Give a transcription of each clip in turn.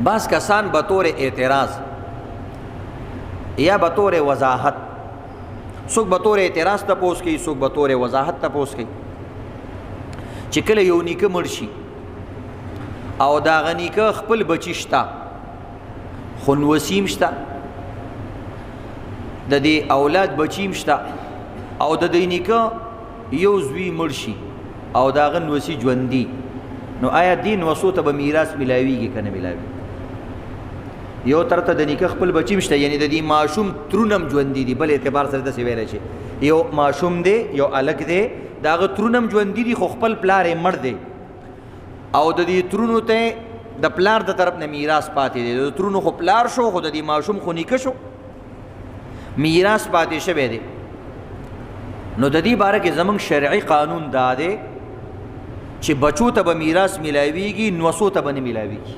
بعض کسان بطور اعتراض یا بطور وضاحت، څوک بطور اعتراض تپوس کوي، څوک بطور وضاحت تپوس کوي چې کله یو نیکه مړ شي او دا هغه نیکه خپل بچي شته خو نوسیم شته، د دې اولاد بچیم شته او د دې نیکه یو زوی مړ شي او دا هغه نوسی ژوندي، نو آیا دین وسو ته به میراث ملاویږي که نه ملاوي؟ یو طرف ته د نیکه خپل بچیم شته، یعنی د دې ماشوم ترونم ژوندي دي، بل اعتبار سره داسې ویلی شي یو ماشوم دی یو الک دی د هغه ترونم ژوندي دي خو خپل پلار یې مړ دی او د دې ترونو ته د پلار د طرف نه میراث پاتې دی، د ترونو خو پلار شو خو د دې ماشوم خو نیکه شو، میراث پاتې شوی دی. نو د دې باره کې زموږ شرعي قانون دا دی چې بچو ته به میراث ملاویږي، نوسو ته به نه ملاویږي.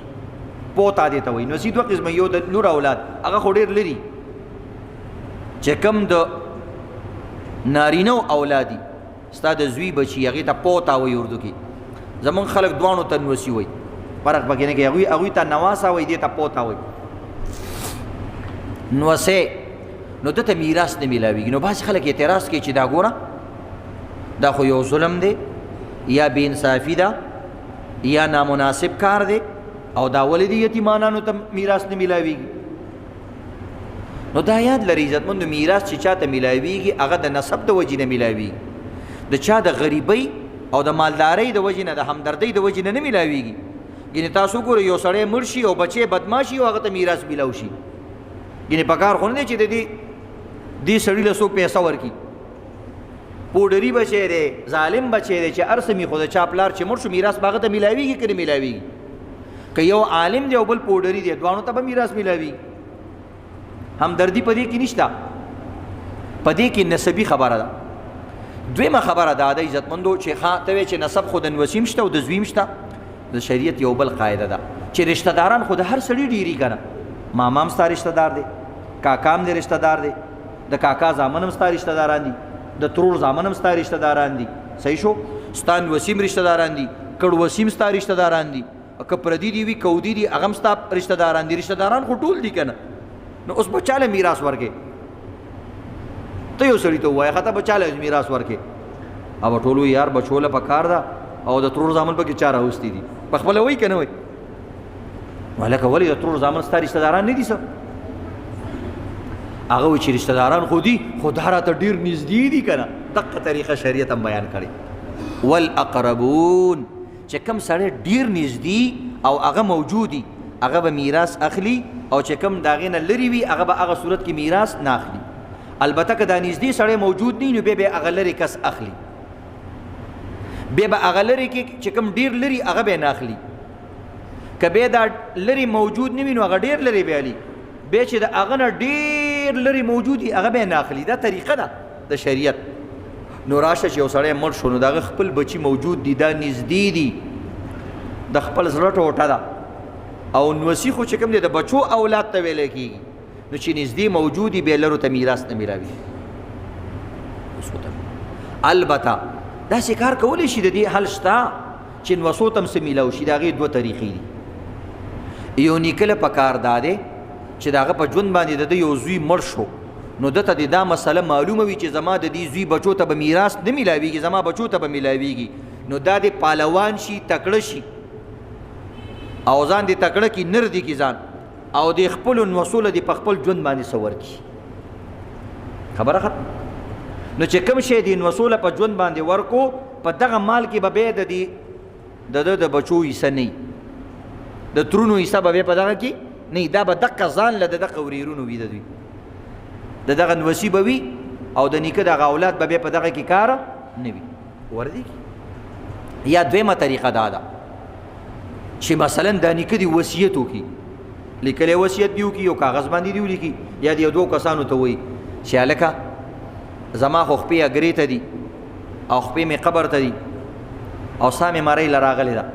پوتا دی ته وایي. نوسي دوه قسمه، یو د لور اولاد هغه خو ډېر لري، چې کم د نارینه اولادي ستا د زوی بچي هغې ته پوتا وایي اردو کې، زموږ خلک دوانو ته نوسي وایي، فرق پکې نه کوي، هغوی ته نواسه وایي، دې ته پوتا وایي. نوسې نو دته میراث نه ملاویږي. نو بعضې خلک اعتراض کوي چې دا ګوره دا خو یو ظلم دی یا بې انصافي ده یا نامناسب کار دی او دا ولې د یتیمانانو ته میراث نه ملاویږي. نو دا یاد لري عزتمندو، میراث چې چاته ملاویږي هغه د نسب د وجې نه ملاویږي، د چا د غریبۍ او د مالدارۍ د وجې نه، د همدردۍ د وجې نه ملاویږي. یعنې تاسو ګورئ یو سړی مړ شي او بچی بدماشي او هغه ته میراث میلاو شي، یعنې په کار خو نه دی چې د دې سړي له څوک پیسه ورکړي. پوډري بچی دی، ظالم بچی دی چې ارسمي خو د چا پلار چې مړ شو میراث به هغه ته میلاویږي که نه میلاویږي؟ که یو عالم دی او بل پوډري دی دوانو ته به میراث میلاویږي. همدردي په دې کې نشته، په دې کې نسبي خبره ده. دویمه خبره دا ده عزتمندو چې ته وایې چې نسب خو د نوسیم شته او د زویم شته، د شریعت یو بل قاعده ده چې رشته داران خو د هر سړي ډېري که نه، ماما هم ستا رشته دار دی، کاکا هم دې رشته دار دی، د کاکا زامن هم ستا رشته داران دي، د ترور زامن هم ستا رشته داران دي، صحیح شو؟ ستا نوسیم رشته داران دي، کړ وسیم ستا رشته داران دي، که پردي دي وي کودي دي هغه هم ستا رشته داران دي، رشته داران خو ټول دي که نه. نو اوس به چاله میراث ورکې؟ ته یو سړي ته ووایه ښه ته به چاله میراث ورکې؟ او به ټول وایي یار بچو له پکار ده او د ترور زامن پکې چا راوستي دي، په خپله وایي که نه وایي؟ هلکه ولې د ترور زامن ستا رشته داران نه دي څه؟ هغه وایي چې رشته داران خو دي خو دا راته ډېر نږدې دي که نه. دقه طریقه شریعت هم بیان کړې. والاقربون چې کوم سړی ډېر نږدې او هغه موجود دي هغه به میراث اخلي، او چې کوم د هغې نه لرې وي هغه به هغه صورت کې میراث نه اخلي. البته که دا نږدې سړی موجود نه وي نو بیا به هغه لرې کس اخلي، بیا به هغه لرې کې چې کوم ډېر لري هغه به نه اخلي. که بیا دا لرې موجود نه وي نو هغه ډېر لرې به علي، بیا چې د هغه نه ډېر لرې موجود وي هغه به نه اخلي. دا طریقه ده د شریعت. نو راشه چې یو سړی مړ شو نو د هغه خپل بچي موجود دي، دا نږدې دي، د خپل زړه ټوټه ده، او نوسي خو چې کوم دی د بچو اولاد ته ویلی کېږي، نو چې نږدې موجود دي بیا لرو ته میراث نه میلاوي. البته داسې کار کولی شي، د دې حل شته چې نوسو ته هم څه میلاو شي. د هغې دوه طریقې دي. یو نیکه له پکار دا دی چې د هغه په ژوند باندې د ده یو زوی مړ شو، نو ده ته د دا مسله معلومه وي چې زما د دې زوی بچو ته به میراث نه میلاویږي، زما بچو ته به میلاویږي، نو دا د پالوان شي، تکړه شي او ځان دې تکړه کي، نر دې کي ځان، او د خپلو نوسو له دې په خپل ژوند باندې څه ورکړي. خبره ختم. نو چې کوم شی دې نوسو له په ژوند باندې ورکو، په دغه مال کې به بیا د ده د بچو حصه نه وي، د ترونو حصه به بیا په دغه کې نه وي، دا به دقه ځان له د دغه ورېرونو وي، د دوی د دغه نوسي به وي، او د نیکه دغه اولاد به بیا په دغه کې کاره نه وي وردي. یا دویمه طریقه دا ده چې مثلا دا نیکه دې وصیت وکړي، لیکلی وصیت دې وکړي، یو کاغذ باندې دې ولیکي، یا د یو دوو کسانو ته وایي چې هلکه زما خو خپې اګرې ته دي او خپې مې قبر ته دي او سا مې مرۍ له راغلې ده،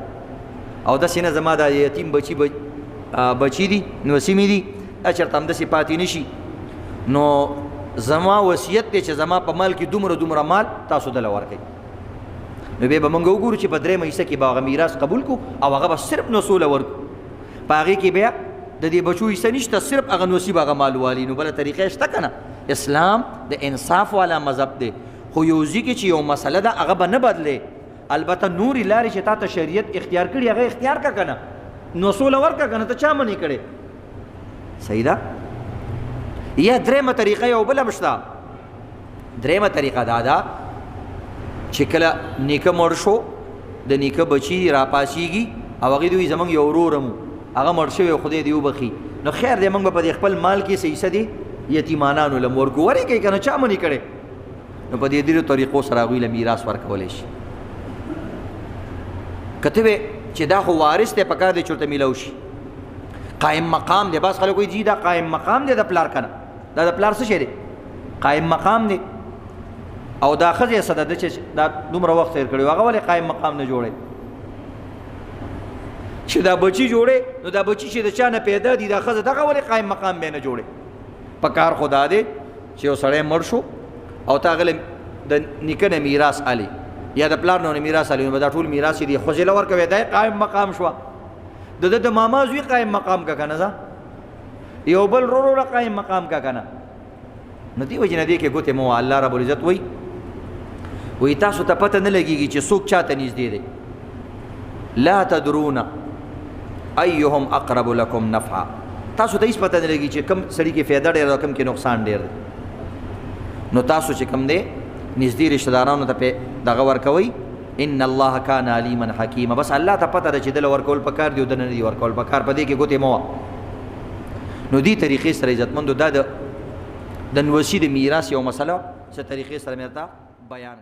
او داسې نه زما دا یتیم بچي دي، نوسي مې دي، دا چېرته همداسې پاتې نه شي، نو زما وصیت دی چې زما په مال کې دومره دومره مال تاسو دله ورکوئ. نو بیا به موږ وګورو چې په درېیمه حصه کې به هغه میراث قبول کړو او هغه به صرف نوسو له ورکړو. په هغې کې بیا د دې بچو حصه نشته، صرف هغه نصیب هغه مال والي. نو بله طریقه شته که نه؟ اسلام د انصاف والا مذهب دی، خو یو ځای کې چې یو مسله ده هغه به نه بدلې. البته نورې لارې چې تا ته شریعت اختیار کړي هغه اختیار که که نه، نو سوله ورکړه که نه، ته چا منې کړې؟ صحیح ده. یا درېیمه طریقه یو بله هم شته. درېیمه طریقه دا ده چې کله نیکه مړ شو، د نیکه بچي راپاسېږي او هغې دوی زمونږ یو ورور هم هغه مړ شوی خدای دې وبخي، نو خیر دی موږ به په دې خپل مال کې څه حصه دی یتیمانانو له ورکو. ورې کوي که نه، چا منې کړی؟ نو په دې ډېرو طریقو سره هغوی له میراث ورکولی شي. که ته وې چې دا خو وارث دی پکار دی چې ورته میلاو شي، قایم مقام دی. بعض خلک وایي جی دا قایم مقام دی د پلار که نه، دا د پلار څه شی دی؟ قایم مقام دی. او دا ښځې څه ده چې دا دومره وخت تېر کړی هغه ولې قایم مقام نه جوړی؟ چې دا بچی جوړې نو دا بچی چې د چا نه پیدا دي دا ښځه دغه ولې قایم مقام بیا نه جوړې؟ په کار خو دا دی چې یو سړی مړ شو او تا هغه د نیکه نه میراث الي یا د پلار نه میراث الي، نو به دا ټول میراث یې دي ښځې له ورکوې، دا قایم مقام شوه. د ده د ماما زوی قایم مقام که که نه، ځه یو بل ورور له قایم مقام که که نه. نو دې وجې نه دې کې ګوتې مه. الله رب العزت وایي تاسو ته پته نه لګېږي چې څوک چاته نږدې دی. لا تدرون ایهم اقرب لکم نفعا. تاسو ته هیڅ پته نه لګي چې کم سړي کې فایده ډېر ده او کم کې نقصان ډېر دی. نو تاسو چې کم دی نږدې رشته دارانو ته دغه ورکوئ. ان الله کان علیما حکیما. بس الله ته پته ده چې دله ورکول پکار دی او دله نه دي ورکول پکار. په دې کې ګوتې مه وه. نو دې طریقې سره عزتمندو دا د نوسي د میراث یو مسله څه طریقې سره مې درته بیان